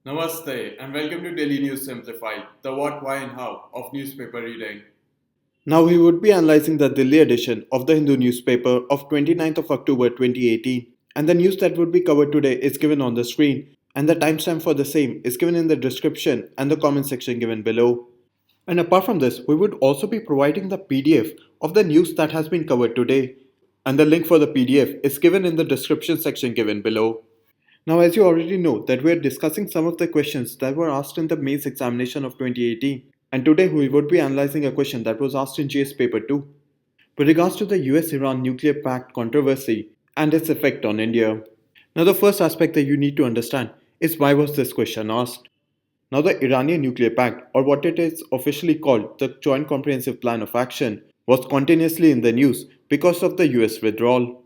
Namaste and welcome to Daily News Simplified, the what, why, and how of newspaper reading. Now we would be analyzing the Delhi edition of the Hindu newspaper of 29th of October 2018, and the news that would be covered today is given on the screen, and the timestamp for the same is given in the description and the comment section given below. And apart from this, we would also be providing the PDF of the news that has been covered today, and the link for the PDF is given in the description section given below. Now, as you already know, that we are discussing some of the questions that were asked in the mains examination of 2018, and today we would be analyzing a question that was asked in GS paper 2 with regards to the US-Iran nuclear pact controversy and its effect on India. Now, the first aspect that you need to understand is why was this question asked? Now, the Iranian nuclear pact, or what it is officially called the Joint Comprehensive Plan of Action, was continuously in the news because of the US withdrawal.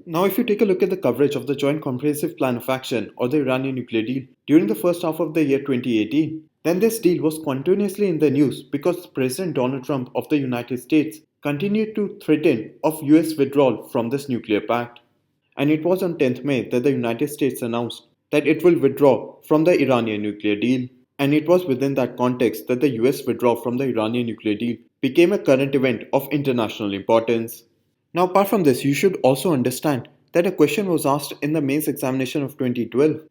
Now, if you take a look at the coverage of the Joint Comprehensive Plan of Action or the Iranian nuclear deal during the first half of the year 2018, then this deal was continuously in the news because President Donald Trump of the United States continued to threaten of US withdrawal from this nuclear pact. And it was on 10th May that the United States announced that it will withdraw from the Iranian nuclear deal. And it was within that context that the US withdrawal from the Iranian nuclear deal became a current event of international importance. Now, apart from this, you should also understand that a question was asked in the mains examination of 2012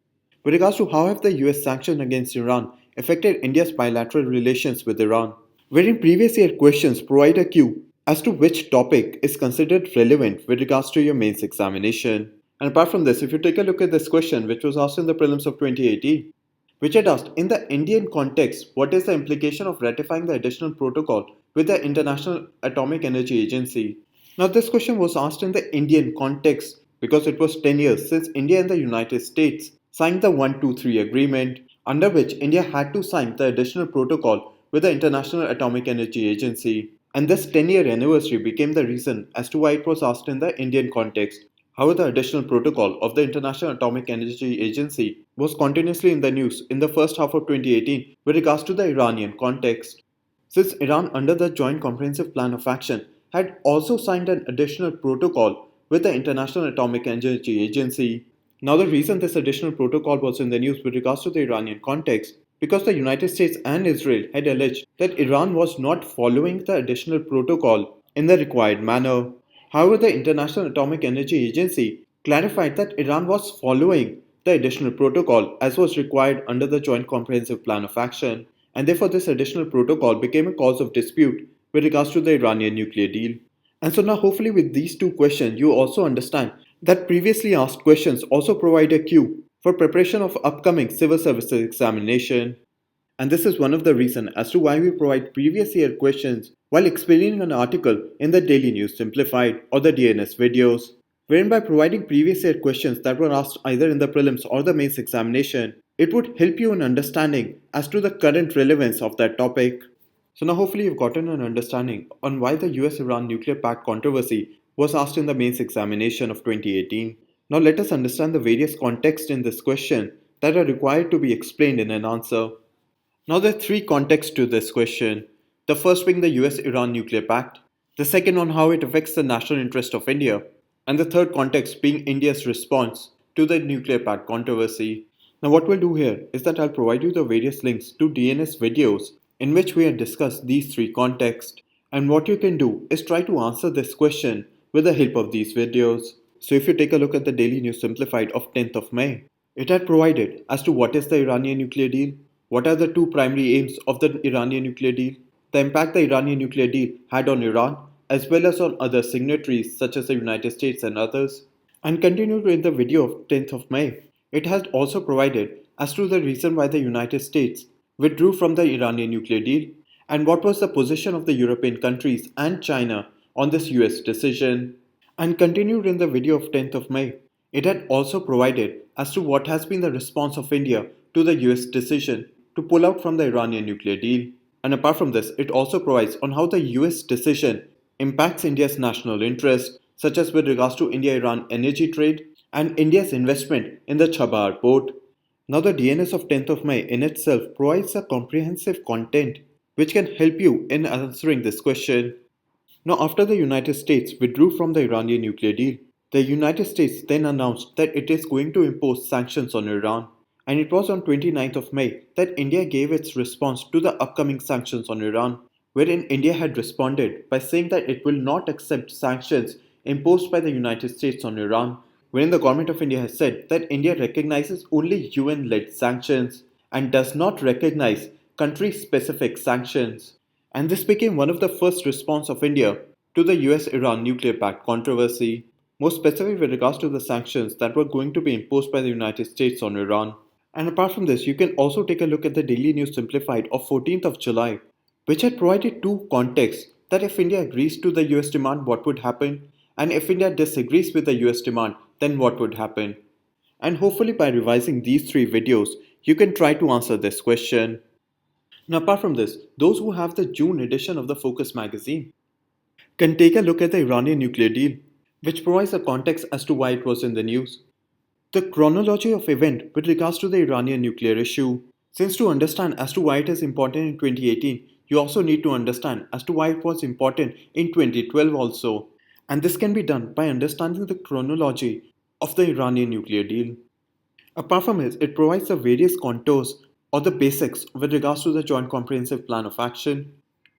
with regards to how have the US sanctions against Iran affected India's bilateral relations with Iran, wherein previous year questions provide a cue as to which topic is considered relevant with regards to your mains examination. And apart from this, if you take a look at this question, which was asked in the prelims of 2018, which had asked, in the Indian context, what is the implication of ratifying the additional protocol with the International Atomic Energy Agency? Now, this question was asked in the Indian context because it was 10 years since India and the United States signed the 123 agreement, under which India had to sign the additional protocol with the International Atomic Energy Agency. And this 10-year anniversary became the reason as to why it was asked in the Indian context. However, the additional protocol of the International Atomic Energy Agency was continuously in the news in the first half of 2018 with regards to the Iranian context. Since Iran, under the Joint Comprehensive Plan of Action, had also signed an additional protocol with the International Atomic Energy Agency. Now, the reason this additional protocol was in the news with regards to the Iranian context because the United States and Israel had alleged that Iran was not following the additional protocol in the required manner. However, the International Atomic Energy Agency clarified that Iran was following the additional protocol as was required under the Joint Comprehensive Plan of Action, and therefore this additional protocol became a cause of dispute with regards to the Iranian nuclear deal. And so now hopefully with these two questions you also understand that previously asked questions also provide a cue for preparation of upcoming civil services examination. And this is one of the reasons as to why we provide previous year questions while explaining an article in the Daily News Simplified or the DNS videos, wherein by providing previous year questions that were asked either in the prelims or the mains examination, it would help you in understanding as to the current relevance of that topic. So now hopefully you've gotten an understanding on why the US-Iran nuclear pact controversy was asked in the mains examination of 2018. Now let us understand the various contexts in this question that are required to be explained in an answer. Now there are three contexts to this question. The first being the US-Iran nuclear pact, the second on how it affects the national interest of India, and the third context being India's response to the nuclear pact controversy. Now what we'll do here is that I'll provide you the various links to DNS videos in which we have discussed these three contexts, and what you can do is try to answer this question with the help of these videos. So if you take a look at the Daily News Simplified of 10th of May, it had provided as to what is the Iranian nuclear deal, what are the two primary aims of the Iranian nuclear deal, the impact the Iranian nuclear deal had on Iran, as well as on other signatories such as the United States and others. And continued in the video of 10th of May, it has also provided as to the reason why the United States withdrew from the Iranian nuclear deal and what was the position of the European countries and China on this US decision. And continued in the video of 10th of May, it had also provided as to what has been the response of India to the US decision to pull out from the Iranian nuclear deal. And apart from this, it also provides on how the US decision impacts India's national interest, such as with regards to India-Iran energy trade and India's investment in the Chabahar port. Now the DNS of 10th of May in itself provides a comprehensive content which can help you in answering this question. Now after the United States withdrew from the Iranian nuclear deal, the United States then announced that it is going to impose sanctions on Iran. And it was on 29th of May that India gave its response to the upcoming sanctions on Iran, wherein India had responded by saying that it will not accept sanctions imposed by the United States on Iran, wherein the government of India has said that India recognizes only UN led sanctions and does not recognize country specific sanctions. And this became one of the first response of India to the US Iran nuclear pact controversy, more specifically with regards to the sanctions that were going to be imposed by the United States on Iran. And apart from this, you can also take a look at the Daily News Simplified of 14th of July, which had provided two contexts that if India agrees to the US demand, what would happen, and if India disagrees with the US demand, then what would happen. And hopefully, by revising these three videos, you can try to answer this question. Now, apart from this, those who have the June edition of the Focus magazine can take a look at the Iranian nuclear deal, which provides a context as to why it was in the news. The chronology of event with regards to the Iranian nuclear issue. Since to understand as to why it is important in 2018, you also need to understand as to why it was important in 2012 also. And this can be done by understanding the chronology of the Iranian nuclear deal. Apart from this, it provides the various contours or the basics with regards to the Joint Comprehensive Plan of Action,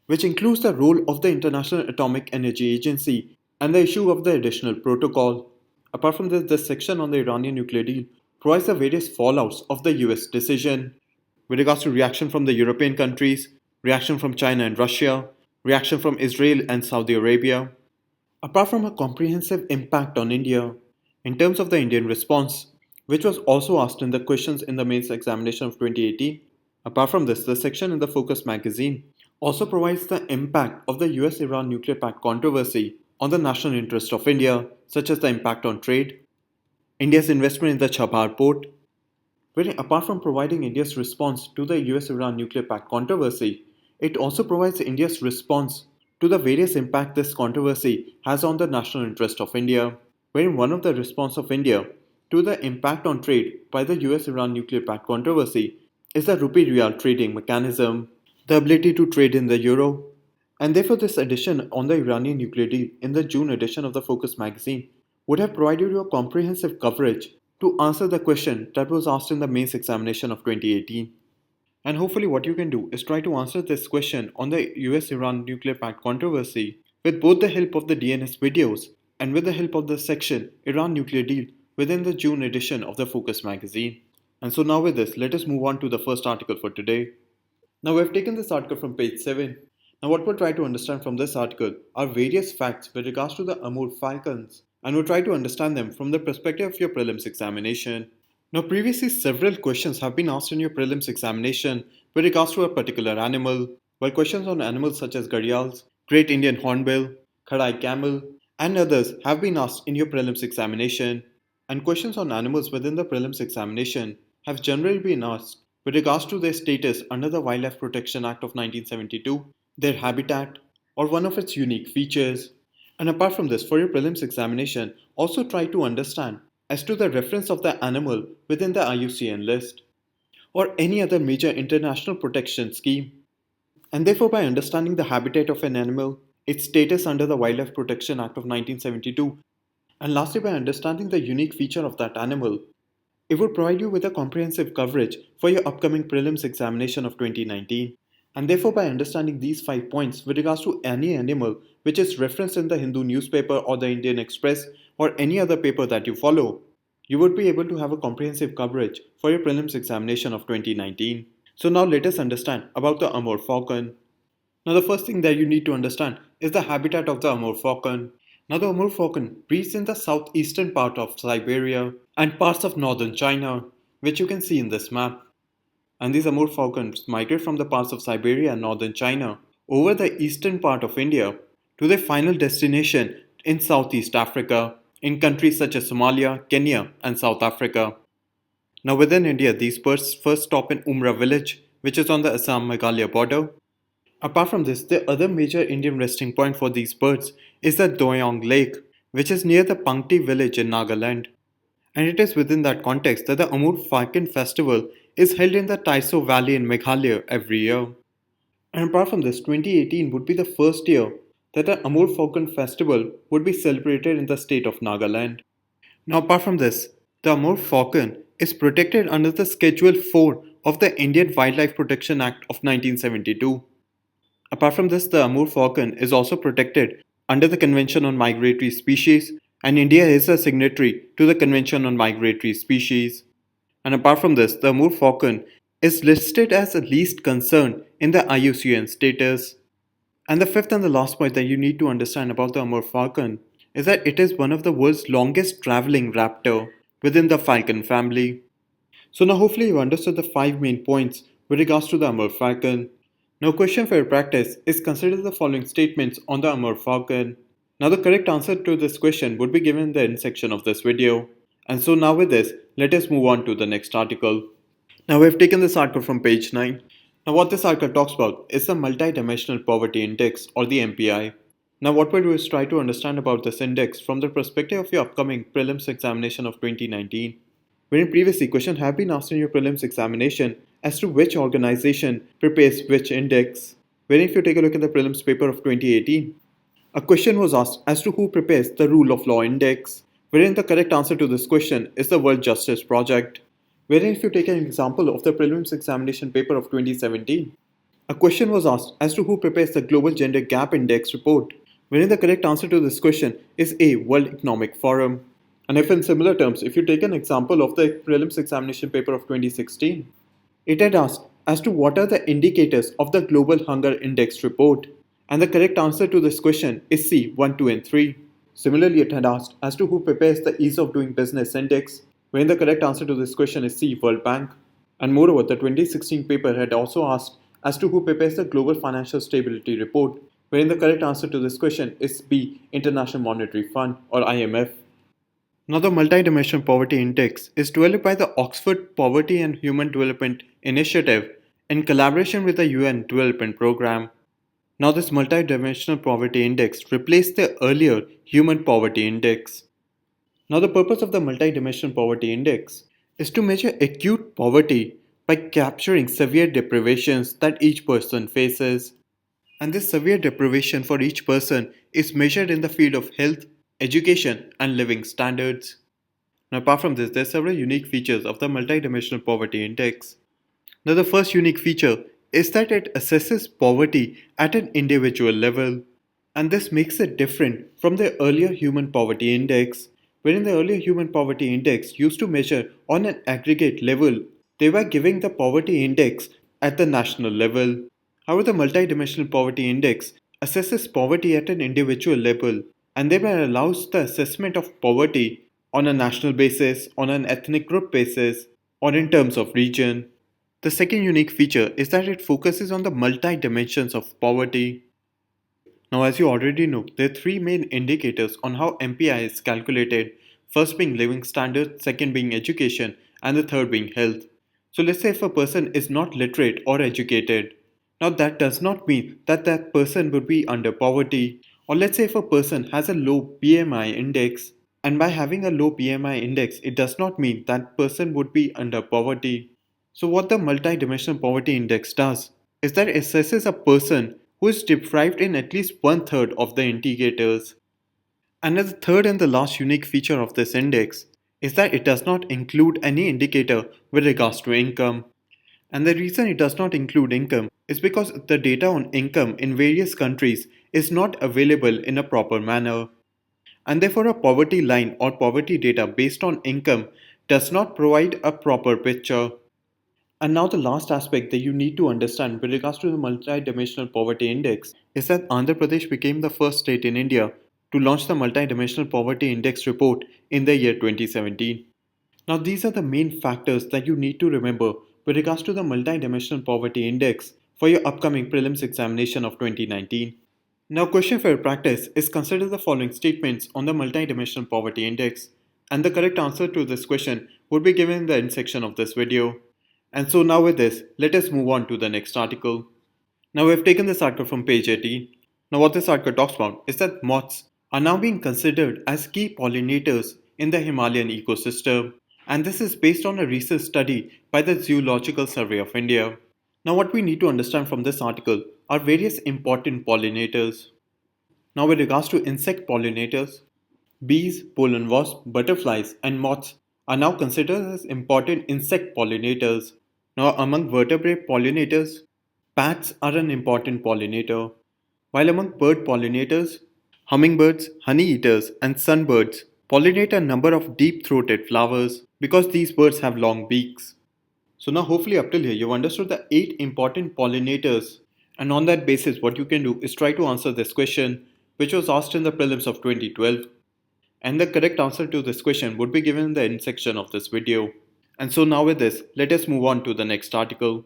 which includes the role of the International Atomic Energy Agency and the issue of the additional protocol. Apart from this section on the Iranian nuclear deal provides the various fallouts of the US decision with regards to reaction from the European countries, reaction from China and Russia, reaction from Israel and Saudi Arabia. Apart from a comprehensive impact on India, in terms of the Indian response, which was also asked in the questions in the mains examination of 2018, apart from this, the section in the Focus magazine also provides the impact of the US Iran nuclear pact controversy on the national interest of India, such as the impact on trade, India's investment in the Chabhar port, where apart from providing India's response to the US Iran nuclear pact controversy, it also provides India's response to the various impact this controversy has on the national interest of India, wherein one of the response of India to the impact on trade by the US Iran nuclear pact controversy is the rupee real trading mechanism, the ability to trade in the euro. And therefore, this edition on the Iranian nuclear deal in the June edition of the Focus magazine would have provided you a comprehensive coverage to answer the question that was asked in the mains examination of 2018. And hopefully, what you can do is try to answer this question on the US Iran nuclear pact controversy with both the help of the DNS videos and with the help of the section Iran nuclear deal within the June edition of the Focus magazine. And so, now with this, let us move on to the first article for today. Now, we've taken this article from page 7. Now, what we'll try to understand from this article are various facts with regards to the Amur Falcons, and we'll try to understand them from the perspective of your prelims examination. Now, previously, several questions have been asked in your prelims examination with regards to a particular animal, while questions on animals such as gharials, Great Indian Hornbill, Khadai Camel, and others have been asked in your prelims examination. And questions on animals within the prelims examination have generally been asked with regards to their status under the Wildlife Protection Act of 1972, their habitat, or one of its unique features. And apart from this, for your prelims examination, also try to understand as to the reference of the animal within the IUCN list or any other major international protection scheme. And therefore, by understanding the habitat of an animal, its status under the Wildlife Protection Act of 1972, and lastly, by understanding the unique feature of that animal, it would provide you with a comprehensive coverage for your upcoming prelims examination of 2019. And therefore, by understanding these 5 points with regards to any animal which is referenced in the Hindu newspaper or the Indian Express or any other paper that you follow, you would be able to have a comprehensive coverage for your prelims examination of 2019. So now let us understand about the Amur Falcon. Now the first thing that you need to understand is the habitat of the Amur Falcon. Now the Amur Falcon breeds in the southeastern part of Siberia and parts of northern China, which you can see in this map. And these Amur falcons migrate from the parts of Siberia and northern China over the eastern part of India to their final destination in Southeast Africa, in countries such as Somalia, Kenya, and South Africa. Now within India, these birds first stop in Umra village, which is on the Assam-Meghalaya border. Apart from this, the other major Indian resting point for these birds is the Doyong Lake, which is near the Pangti village in Nagaland. And it is within that context that the Amur Falcon Festival is held in the Taiso Valley in Meghalaya every year. And apart from this, 2018 would be the first year that the Amur Falcon Festival would be celebrated in the state of Nagaland. Now, apart from this, the Amur Falcon is protected under the Schedule 4 of the Indian Wildlife Protection Act of 1972. Apart from this, the Amur Falcon is also protected under the Convention on Migratory Species, and India is a signatory to the Convention on Migratory Species. And apart from this, the Amur Falcon is listed as a least concern in the IUCN status. And the fifth and the last point that you need to understand about the Amur Falcon is that it is one of the world's longest traveling raptor within the falcon family. So now hopefully you understood the five main points with regards to the Amur Falcon. Now question for your practice is consider the following statements on the Amur Falcon. Now the correct answer to this question would be given in the end section of this video. And so now with this, let us move on to the next article. Now we have taken this article from page 9. Now what this article talks about is the Multidimensional Poverty Index or the MPI. Now what we'll do is try to understand about this index from the perspective of your upcoming prelims examination of 2019. Wherein previously questions have been asked in your prelims examination as to which organization prepares which index. Wherein if you take a look at the prelims paper of 2018, a question was asked as to who prepares the Rule of Law Index, wherein the correct answer to this question is the World Justice Project. Wherein if you take an example of the prelims examination paper of 2017, a question was asked as to who prepares the Global Gender Gap Index report, wherein the correct answer to this question is A. World Economic Forum. And if in similar terms, if you take an example of the prelims examination paper of 2016, it had asked as to what are the indicators of the Global Hunger Index report, and the correct answer to this question is C. 1, 2 and 3. Similarly, it had asked as to who prepares the Ease of Doing Business Index, wherein the correct answer to this question is C. World Bank. And moreover, the 2016 paper had also asked as to who prepares the Global Financial Stability Report, wherein the correct answer to this question is B. International Monetary Fund or IMF. Now, the Multidimensional Poverty Index is developed by the Oxford Poverty and Human Development Initiative in collaboration with the UN Development Programme. Now, this Multidimensional Poverty Index replaced the earlier Human Poverty Index. Now, the purpose of the Multidimensional Poverty Index is to measure acute poverty by capturing severe deprivations that each person faces. And this severe deprivation for each person is measured in the field of health, education, and living standards. Now, apart from this, there are several unique features of the Multidimensional Poverty Index. Now, the first unique feature is that it assesses poverty at an individual level. And this makes it different from the earlier Human Poverty Index, wherein the earlier Human Poverty Index used to measure on an aggregate level. They were giving the poverty index at the national level. However, the Multidimensional Poverty Index assesses poverty at an individual level and thereby allows the assessment of poverty on a national basis, on an ethnic group basis, or in terms of region. The second unique feature is that it focuses on the multi-dimensions of poverty. Now, as you already know, there are three main indicators on how MPI is calculated. First being living standards, second being education, and the third being health. So let's say if a person is not literate or educated, now that does not mean that that person would be under poverty. Or let's say if a person has a low BMI index, and by having a low BMI index, it does not mean that person would be under poverty. So what the Multidimensional Poverty Index does is that it assesses a person who is deprived in at least one third of the indicators. And the third and the last unique feature of this index is that it does not include any indicator with regards to income. And the reason it does not include income is because the data on income in various countries is not available in a proper manner. And therefore, a poverty line or poverty data based on income does not provide a proper picture. And now the last aspect that you need to understand with regards to the Multidimensional Poverty Index is that Andhra Pradesh became the first state in India to launch the Multidimensional Poverty Index report in the year 2017. Now these are the main factors that you need to remember with regards to the Multidimensional Poverty Index for your upcoming prelims examination of 2019. Now question for your practice is consider the following statements on the Multidimensional Poverty Index, and the correct answer to this question would be given in the end section of this video. And so now with this, let us move on to the next article. Now we have taken this article from page 18. Now what this article talks about is that moths are now being considered as key pollinators in the Himalayan ecosystem. And this is based on a research study by the Zoological Survey of India. Now what we need to understand from this article are various important pollinators. Now with regards to insect pollinators, bees, pollen wasps, butterflies and moths are now considered as important insect pollinators. Now, among vertebrate pollinators, bats are an important pollinator, while among bird pollinators, hummingbirds, honey eaters, and sunbirds pollinate a number of deep throated flowers because these birds have long beaks. So, now hopefully, up till here, you've understood the 8 important pollinators, and on that basis, what you can do is try to answer this question, which was asked in the prelims of 2012. And the correct answer to this question would be given in the end section of this video. And so now with this, let us move on to the next article.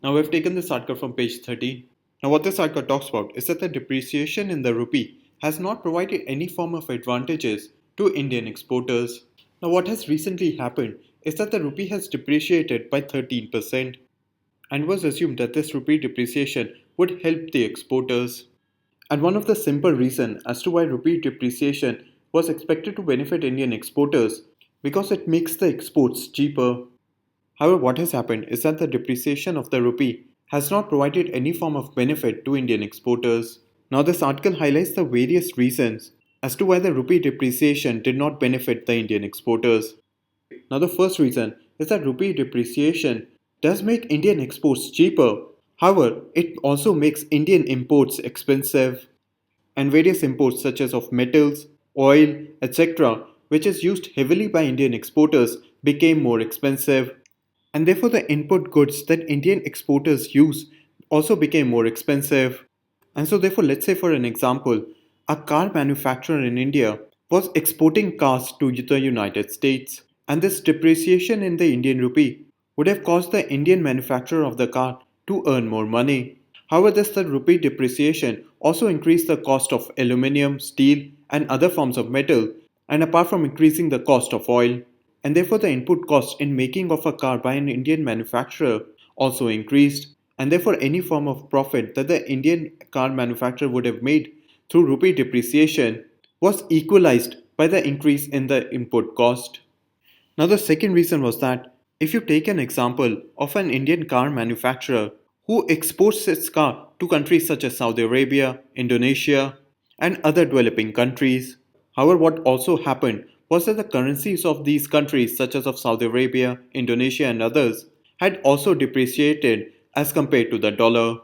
Now we've taken this article from page 30. Now what this article talks about is that the depreciation in the rupee has not provided any form of advantages to Indian exporters. Now what has recently happened is that the rupee has depreciated by 13% and was assumed that this rupee depreciation would help the exporters. And one of the simple reasons as to why rupee depreciation was expected to benefit Indian exporters because it makes the exports cheaper. However, what has happened is that the depreciation of the rupee has not provided any form of benefit to Indian exporters. Now, this article highlights the various reasons as to why the rupee depreciation did not benefit the Indian exporters. Now, the first reason is that rupee depreciation does make Indian exports cheaper. However, it also makes Indian imports expensive, and various imports such as of metals, oil, etc., which is used heavily by Indian exporters, became more expensive. And therefore, the input goods that Indian exporters use also became more expensive. And so, therefore, let's say for an example, a car manufacturer in India was exporting cars to the United States, and this depreciation in the Indian rupee would have caused the Indian manufacturer of the car to earn more money. However, this the rupee depreciation also increased the cost of aluminium, steel, and other forms of metal, and apart from increasing the cost of oil. And therefore, the input cost in making of a car by an Indian manufacturer also increased, and therefore, any form of profit that the Indian car manufacturer would have made through rupee depreciation was equalized by the increase in the input cost. Now, the second reason was that if you take an example of an Indian car manufacturer who exports its car to countries such as Saudi Arabia, Indonesia, and other developing countries. However, what also happened was that the currencies of these countries, such as of Saudi Arabia, Indonesia, and others, had also depreciated as compared to the dollar.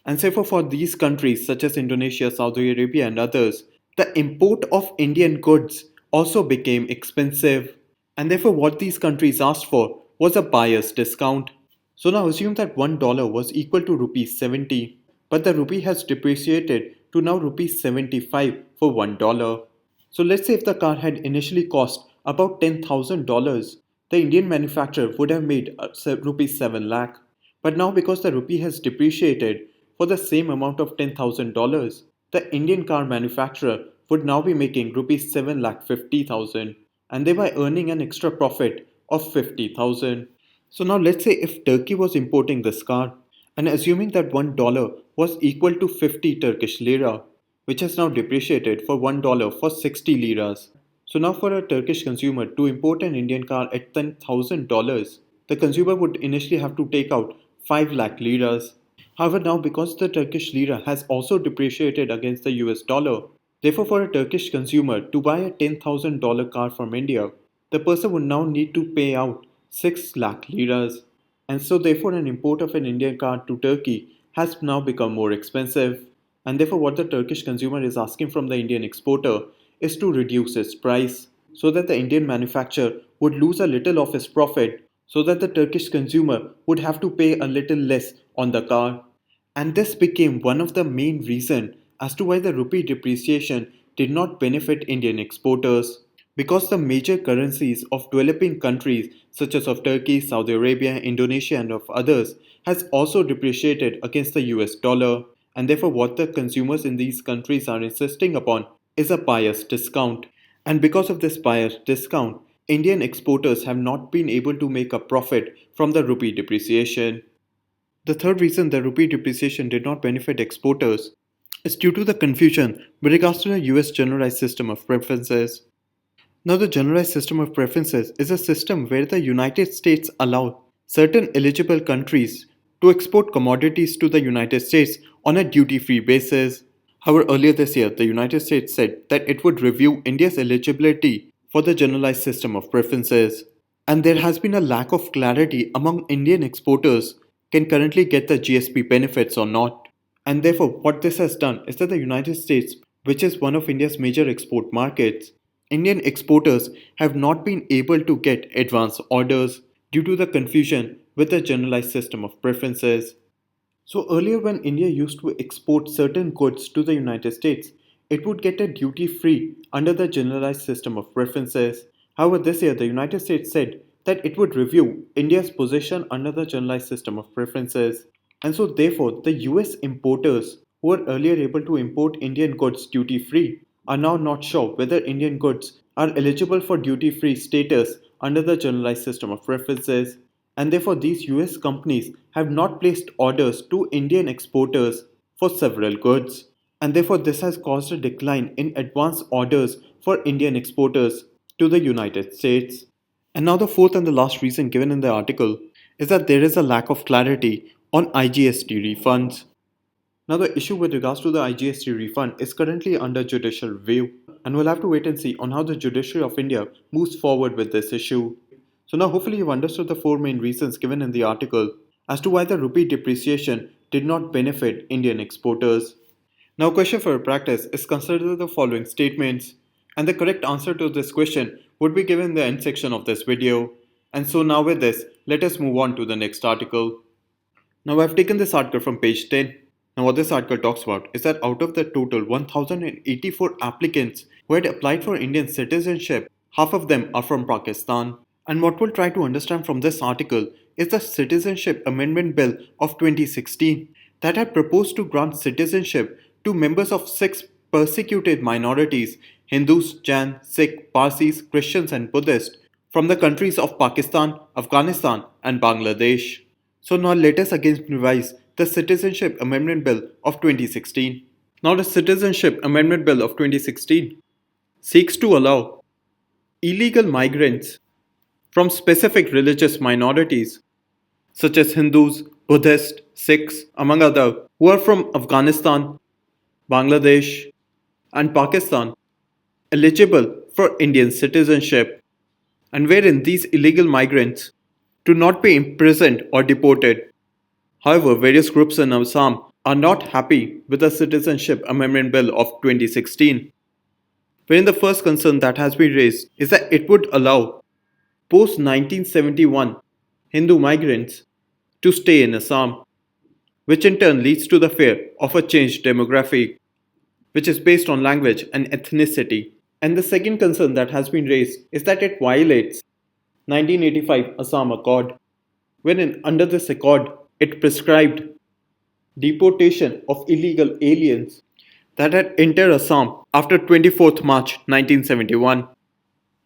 And therefore, for these countries such as Indonesia, Saudi Arabia, and others, the import of Indian goods also became expensive. And therefore, what these countries asked for was a buyer's discount. So now assume that $1 was equal to rupees 70, but the rupee has depreciated to now rupees 75 for $1. So let's say if the car had initially cost about $10,000, the Indian manufacturer would have made rupees 7 lakh. But now because the rupee has depreciated for the same amount of $10,000, the Indian car manufacturer would now be making rupees 7 lakh 50,000 and thereby earning an extra profit of 50,000. So now let's say if Turkey was importing this car and assuming that $1 was equal to 50 Turkish lira, which has now depreciated for $1 for 60 liras. So now for a Turkish consumer to import an Indian car at $10,000, the consumer would initially have to take out 5 lakh liras. However, now because the Turkish lira has also depreciated against the US dollar, therefore for a Turkish consumer to buy a $10,000 car from India, the person would now need to pay out 6 lakh liras. And so therefore an import of an Indian car to Turkey has now become more expensive. And therefore what the Turkish consumer is asking from the Indian exporter is to reduce its price so that the Indian manufacturer would lose a little of his profit so that the Turkish consumer would have to pay a little less on the car. And this became one of the main reasons as to why the rupee depreciation did not benefit Indian exporters. Because the major currencies of developing countries such as of Turkey, Saudi Arabia, Indonesia and of others has also depreciated against the US dollar, and therefore what the consumers in these countries are insisting upon is a buyer's discount. And because of this buyer's discount, Indian exporters have not been able to make a profit from the rupee depreciation. The third reason the rupee depreciation did not benefit exporters is due to the confusion with regards to the US generalized system of preferences. Now, the generalized system of preferences is a system where the United States allow certain eligible countries to export commodities to the United States on a duty-free basis. However, earlier this year, the United States said that it would review India's eligibility for the generalized system of preferences. and there has been a lack of clarity among Indian exporters can currently get the GSP benefits or not. And therefore, what this has done is that the United States, which is one of India's major export markets, Indian exporters have not been able to get advance orders due to the confusion with the generalized system of preferences. So earlier, when India used to export certain goods to the United States, it would get a duty free under the generalized system of preferences. However, this year the United States said that it would review India's position under the generalized system of preferences. And so, therefore, the US importers who were earlier able to import Indian goods duty free are now not sure whether Indian goods are eligible for duty free status under the generalized system of preferences, and therefore these US companies have not placed orders to Indian exporters for several goods, and therefore this has caused a decline in advance orders for Indian exporters to the United States. And now the fourth and the last reason given in the article is that there is a lack of clarity on IGST refunds. Now, the issue with regards to the IGST refund is currently under judicial review, and we'll have to wait and see on how the judiciary of India moves forward with this issue. So, now hopefully, you've understood the four main reasons given in the article as to why the rupee depreciation did not benefit Indian exporters. Now, question for practice is consider the following statements, and the correct answer to this question would be given in the end section of this video. And so, now with this, let us move on to the next article. Now I've taken this article from page 10. Now what this article talks about is that out of the total 1084 applicants who had applied for Indian citizenship, half of them are from Pakistan. And what we'll try to understand from this article is the Citizenship Amendment Bill of 2016 that had proposed to grant citizenship to members of six persecuted minorities: Hindus, Jain, Sikh, Parsis, Christians, and Buddhists from the countries of Pakistan, Afghanistan, and Bangladesh. So now let us again revise the Citizenship Amendment Bill of 2016. Now the Citizenship Amendment Bill of 2016 seeks to allow illegal migrants from specific religious minorities such as Hindus, Buddhists, Sikhs, among others, who are from Afghanistan, Bangladesh, and Pakistan eligible for Indian citizenship, and wherein these illegal migrants to not be imprisoned or deported. However, various groups in Assam are not happy with the Citizenship Amendment Bill of 2016, wherein the first concern that has been raised is that it would allow post 1971 Hindu migrants to stay in Assam, which in turn leads to the fear of a changed demography, which is based on language and ethnicity. And the second concern that has been raised is that it violates 1985 Assam Accord, wherein under this accord it prescribed deportation of illegal aliens that had entered Assam after 24th March 1971.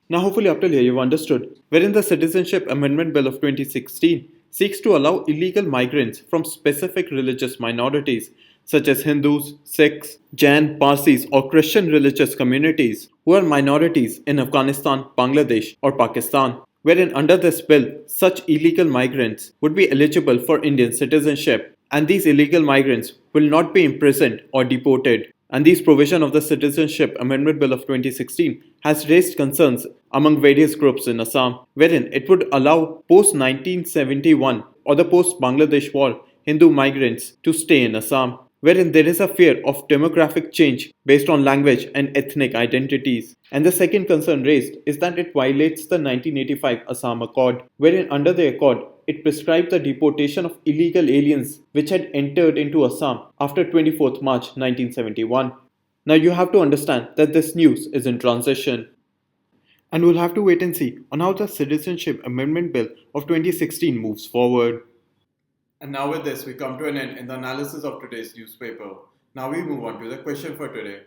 Now hopefully up till here you've understood wherein the Citizenship Amendment Bill of 2016 seeks to allow illegal migrants from specific religious minorities such as Hindus, Sikhs, Jain, Parsis, or Christian religious communities who are minorities in Afghanistan, Bangladesh, or Pakistan, wherein under this bill, such illegal migrants would be eligible for Indian citizenship, and these illegal migrants will not be imprisoned or deported. And these provision of the Citizenship Amendment Bill of 2016 has raised concerns among various groups in Assam, wherein it would allow post 1971 or the post Bangladesh war Hindu migrants to stay in Assam, wherein there is a fear of demographic change based on language and ethnic identities. And the second concern raised is that it violates the 1985 Assam Accord, wherein under the accord it prescribed the deportation of illegal aliens which had entered into Assam after 24th March 1971. Now you have to understand that this news is in transition, and we'll have to wait and see on how the Citizenship Amendment Bill of 2016 moves forward. And now with this, we come to an end in the analysis of today's newspaper. Now we move on to the question for today.